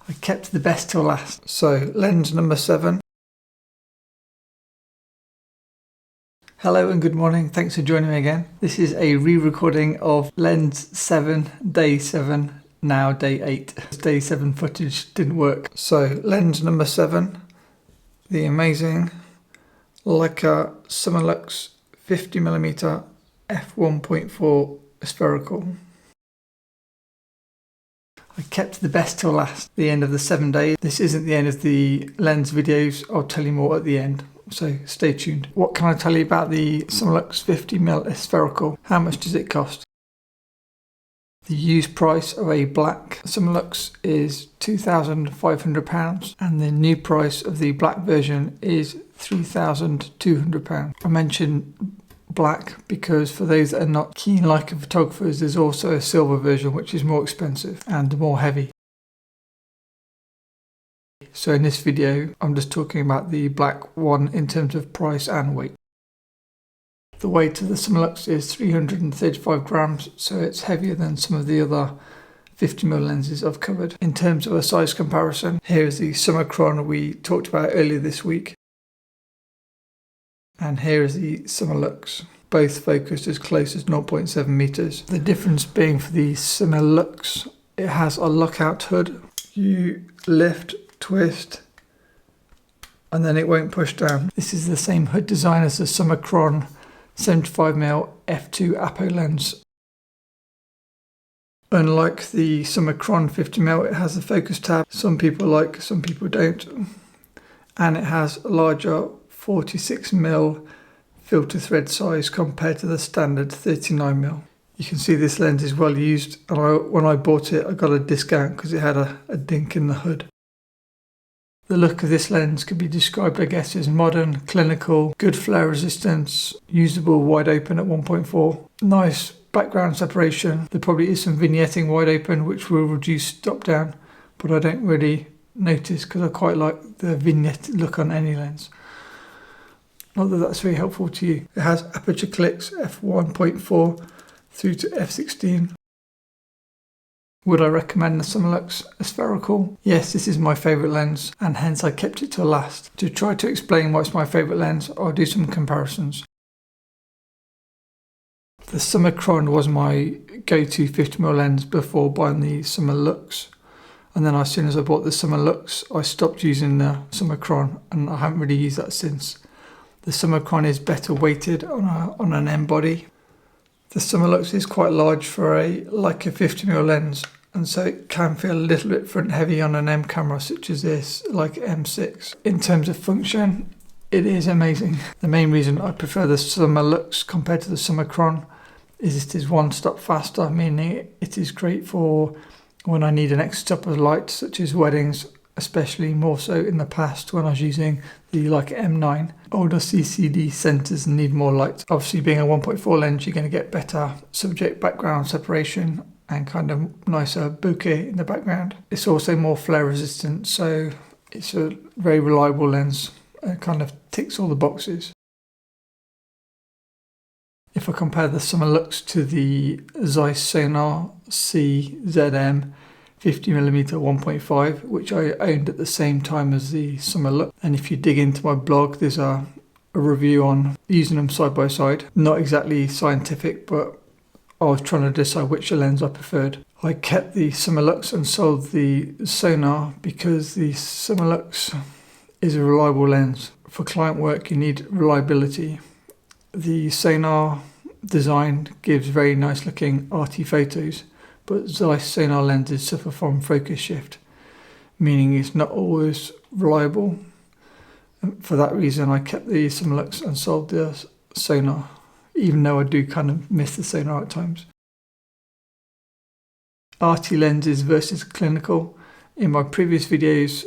I kept the best till last. So, lens number 7. Hello and good morning, thanks for joining me again. This is a re-recording of lens 7, day 7, now day 8. Day 7 footage didn't work. So, lens number 7, the amazing Leica Summilux 50mm f1.4 spherical. I kept the best till last, the end of the 7 days. This isn't the end of the lens videos, I'll tell you more at the end, so stay tuned. What can I tell you about the Summilux 50mm spherical? How much does it cost? The used price of a black Summilux is £2,500 and the new price of the black version is £3,200. I mentioned black because for those that are not keen Leica photographers, there's also a silver version which is more expensive and more heavy. So in this video I'm just talking about the black one in terms of price and weight. The weight of the Summilux is 335 grams, so it's heavier than some of the other 50mm lenses I've covered. In terms of a size comparison, here is the Summicron we talked about earlier this week. And here is the Summilux, both focused as close as 0.7 meters. The difference being for the Summilux, it has a lockout hood. You lift, twist, and then it won't push down. This is the same hood design as the Summicron 75mm f2 apo lens. Unlike the Summicron 50mm, it has a focus tab. Some people like, some people don't. And it has a larger 46mm filter thread size compared to the standard 39mm. You can see this lens is well used, and when I bought it I got a discount because it had a dink in the hood. The look of this lens could be described, I guess, as modern, clinical, good flare resistance, usable wide open at 1.4, nice background separation. There probably is some vignetting wide open which will reduce drop down, but I don't really notice because I quite like the vignette look on any lens. Not that that's very helpful to you. It has aperture clicks f1.4 through to f16. Would I recommend the Summilux spherical? Yes, this is my favourite lens and hence I kept it till last. To try to explain why it's my favourite lens, I'll do some comparisons. The Summicron was my go-to 50mm lens before buying the Summilux. And then as soon as I bought the Summilux, I stopped using the Summicron and I haven't really used that since. The Summicron is better weighted on an M body. The Summilux is quite large for a Leica 50mm lens, and so it can feel a little bit front heavy on an M camera such as this, like M6. In terms of function, it is amazing. The main reason I prefer the Summilux compared to the Summicron is it is one stop faster, meaning it is great for when I need an extra stop of light, such as weddings, especially more so in the past when I was using the Leica M9. Older CCD sensors need more light. Obviously being a 1.4 lens, you're going to get better subject background separation and kind of nicer bokeh in the background. It's also more flare resistant, so it's a very reliable lens. It kind of ticks all the boxes. If I compare the Summilux to the Zeiss Sonar CZM 50mm 1.5, which I owned at the same time as the Summilux. And if you dig into my blog, there's a review on using them side by side. Not exactly scientific, but I was trying to decide which lens I preferred. I kept the Summilux and sold the Sonar because the Summilux is a reliable lens. For client work, you need reliability. The Sonar design gives very nice looking arty photos, but Zeiss Sonar lenses suffer from focus shift, meaning it's not always reliable. And for that reason, I kept the Summilux and sold the Sonar, even though I do kind of miss the Sonar at times. Arty lenses versus clinical. In my previous videos,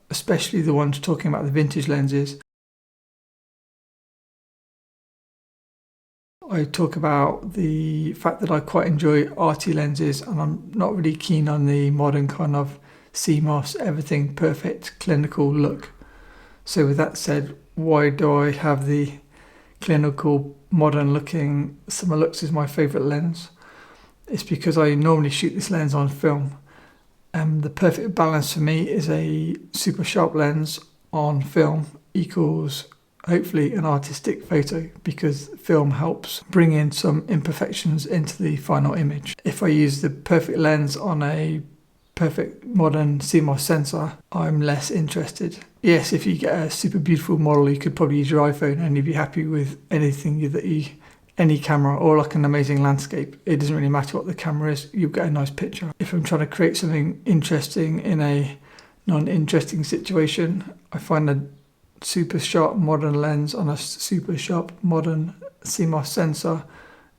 especially the ones talking about the vintage lenses, I talk about the fact that I quite enjoy arty lenses and I'm not really keen on the modern kind of CMOS, everything perfect, clinical look. So with that said, why do I have the clinical, modern looking Summilux is my favourite lens? It's because I normally shoot this lens on film The perfect balance for me is a super sharp lens on film equals hopefully an artistic photo, because film helps bring in some imperfections into the final image. If I use the perfect lens on a perfect modern CMOS sensor, I'm less interested. Yes, if you get a super beautiful model, you could probably use your iPhone and you'd be happy with any camera, or like an amazing landscape. It doesn't really matter what the camera is, you'll get a nice picture. If I'm trying to create something interesting in a non-interesting situation, I find a super sharp modern lens on a super sharp modern CMOS sensor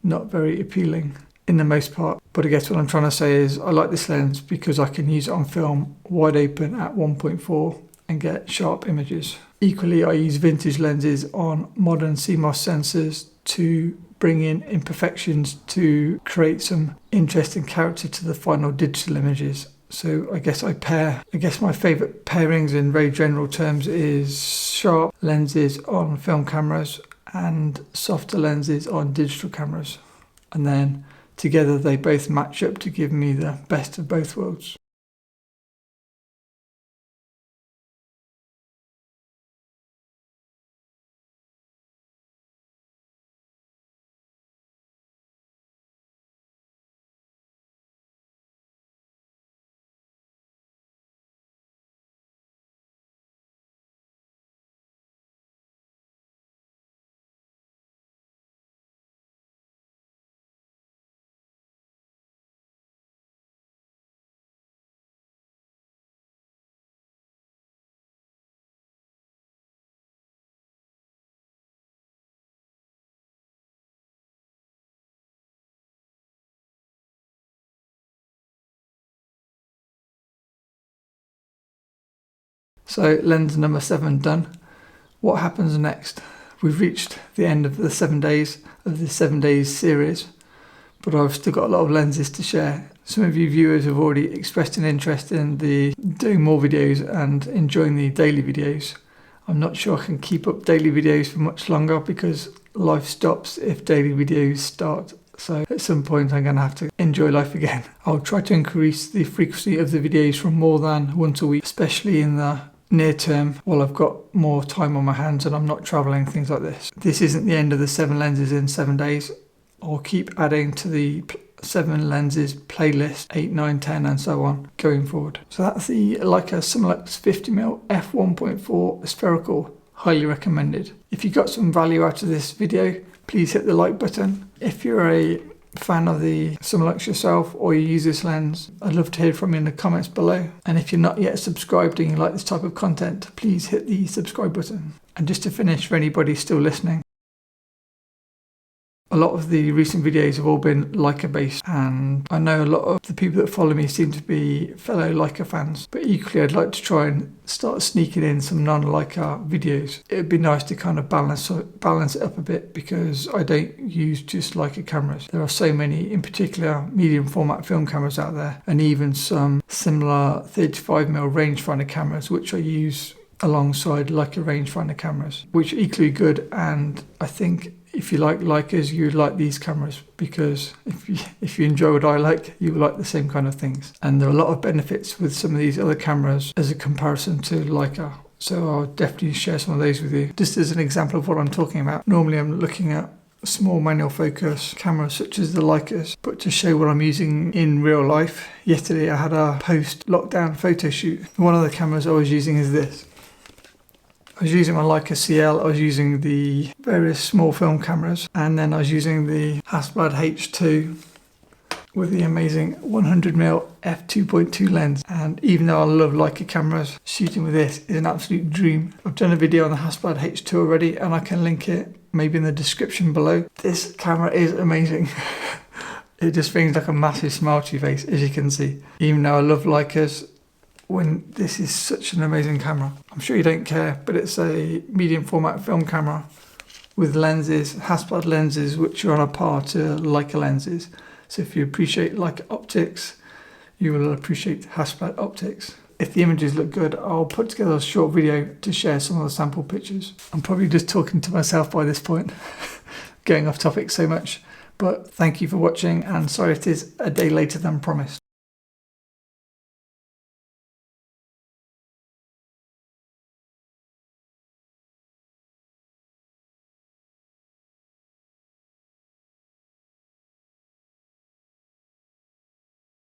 not very appealing in the most part. But I guess what I'm trying to say is I like this lens because I can use it on film wide open at 1.4 and get sharp images. Equally, I use vintage lenses on modern CMOS sensors to bring in imperfections to create some interesting character to the final digital images. So I guess my favourite pairings in very general terms is sharp lenses on film cameras and softer lenses on digital cameras. And then together they both match up to give me the best of both worlds. So lens number 7 done. What happens next? We've reached the end of the 7 days of the 7 days series, but I've still got a lot of lenses to share. Some of you viewers have already expressed an interest in doing more videos and enjoying the daily videos. I'm not sure I can keep up daily videos for much longer because life stops if daily videos start. So at some point I'm going to have to enjoy life again. I'll try to increase the frequency of the videos from more than once a week, especially in the near term while I've got more time on my hands and I'm not traveling, things like this. This isn't the end of the 7 lenses in 7 days. I'll keep adding to the 7 lenses playlist, 8, 9, 10 and so on going forward. So that's the Leica Summilux 50mm f1.4 spherical. Highly recommended. If you got some value out of this video, please hit the like button. If you're a fan of the Summilux yourself or you use this lens, I'd love to hear from you in the comments below. And if you're not yet subscribed and you like this type of content, please hit the subscribe button. And just to finish, for anybody still listening, a lot of the recent videos have all been Leica based, and I know a lot of the people that follow me seem to be fellow Leica fans, but equally I'd like to try and start sneaking in some non-Leica videos. It'd be nice to kind of balance it up a bit, because I don't use just Leica cameras. There are so many, in particular medium format film cameras out there, and even some similar 35mm rangefinder cameras which I use alongside Leica rangefinder cameras, which are equally good. And I think if you like Leicas, you like these cameras, because if you enjoy what I like, you like the same kind of things. And there are a lot of benefits with some of these other cameras as a comparison to Leica. So I'll definitely share some of those with you. Just as an example of what I'm talking about, normally I'm looking at small manual focus cameras such as the Leicas, but to show what I'm using in real life, yesterday I had a post-lockdown photo shoot. One of the cameras I was using is this. I was using my Leica CL, I was using the various small film cameras, and then I was using the Hasselblad H2 with the amazing 100mm f2.2 lens. And even though I love Leica cameras, shooting with this is an absolute dream. I've done a video on the Hasselblad H2 already, and I can link it maybe in the description below. This camera is amazing. It just brings like a massive smile to your face, as you can see. Even though I love Leicas, when this is such an amazing camera. I'm sure you don't care, but it's a medium format film camera with lenses, Hasselblad lenses, which are on a par to Leica lenses. So if you appreciate Leica optics, you will appreciate Hasselblad optics. If the images look good, I'll put together a short video to share some of the sample pictures. I'm probably just talking to myself by this point, going off topic so much, but thank you for watching, and sorry if it is a day later than promised.